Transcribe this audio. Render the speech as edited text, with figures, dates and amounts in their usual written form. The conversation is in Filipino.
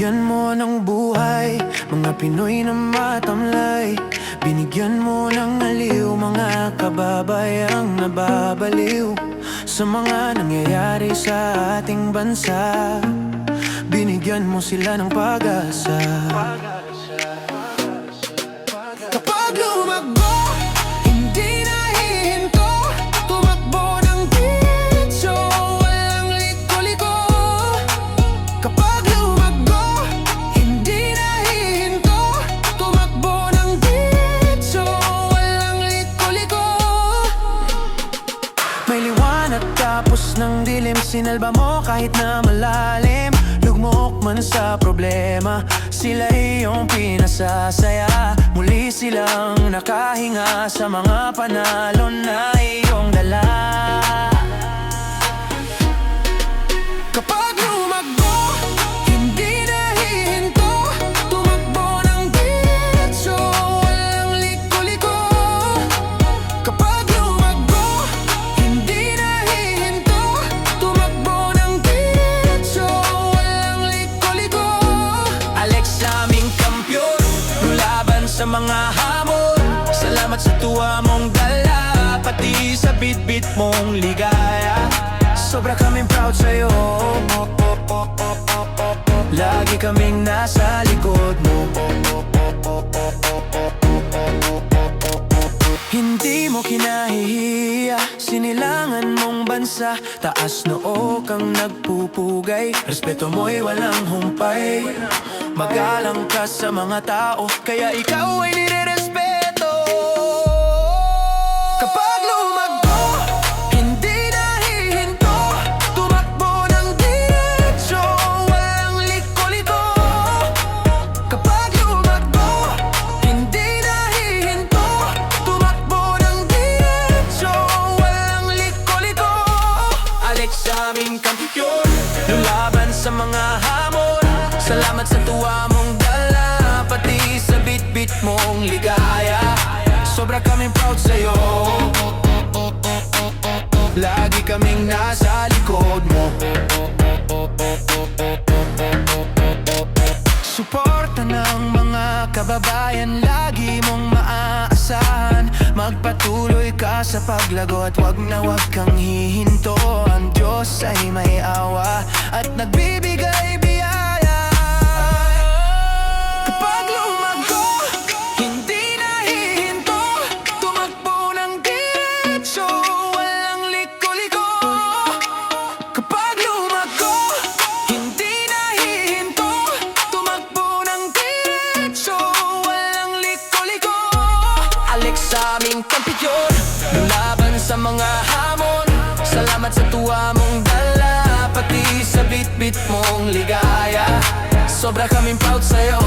Binigyan mo ng buhay mga Pinoy na matamlay. Binigyan mo ng aliw mga kababayang nababaliw sa mga nangyayari sa ating bansa. Binigyan mo sila ng pag-asa. Kapag lumago, hindi nahihinto. Tumakbo ng diretso, walang liko-liko. Kapag lumago, hindi nahihinto. Tumakbo ng diretso, walang liko-liko. May liwanag tapos ng dilim, sinalba mo kahit na malalim. Lugmok man sa problema, sila iyong pinasasaya. Muli silang nakahinga sa mga panalo na iyong dala. Kapag lumago, hindi nahihinto. Tumakbo ng diretso, walang liko-liko. Kapag lumago, hindi nahihinto. Tumakbo ng diretso, walang liko-liko. Alex aming kampyon, lulaban sa mga hamon. Salamat sa tuwa mong dala, pati sa bit-bit mong ligaya. Sobra kaming proud sa'yo. Lagi kaming nasa likod mo. Hindi mo kinahihiya, sinilangan mong bansa. Taas noo kang nagpupugay, respeto mo'y walang humpay. Magalang ka sa mga tao, kaya ikaw ay nirerespeto. Kapag lumago, hindi nahihinto. Tumakbo ng diretso, walang liko-liko. Kapag lumago, hindi nahihinto. Tumakbo ng diretso, walang liko-liko. Alex aming kampyon, lulaban sa mga hamon. Salamat sa tuwa mong dala, pati sa bit-bit mong ligaya. Sobra kaming proud sa'yo. Lagi kaming nasa likod mo. Suporta ng mga kababayan, lagi mong maaasahan. Magpatuloy ka sa paglago at wag na wag kang hihinto. Ang Diyos ay may awa at nagbibigay biyaya. Kapag lumago, hindi nahihinto. Tumakbo ng diretso, walang liko-liko. Kapag lumago, hindi nahihinto. Tumakbo ng diretso, walang liko-liko. Alex aming kampyon, lulaban sa mga hamon. Salamat sa tuwa mong dala, pati sa bit-bit mong ligaya. Sobra kaming proud sa'yo.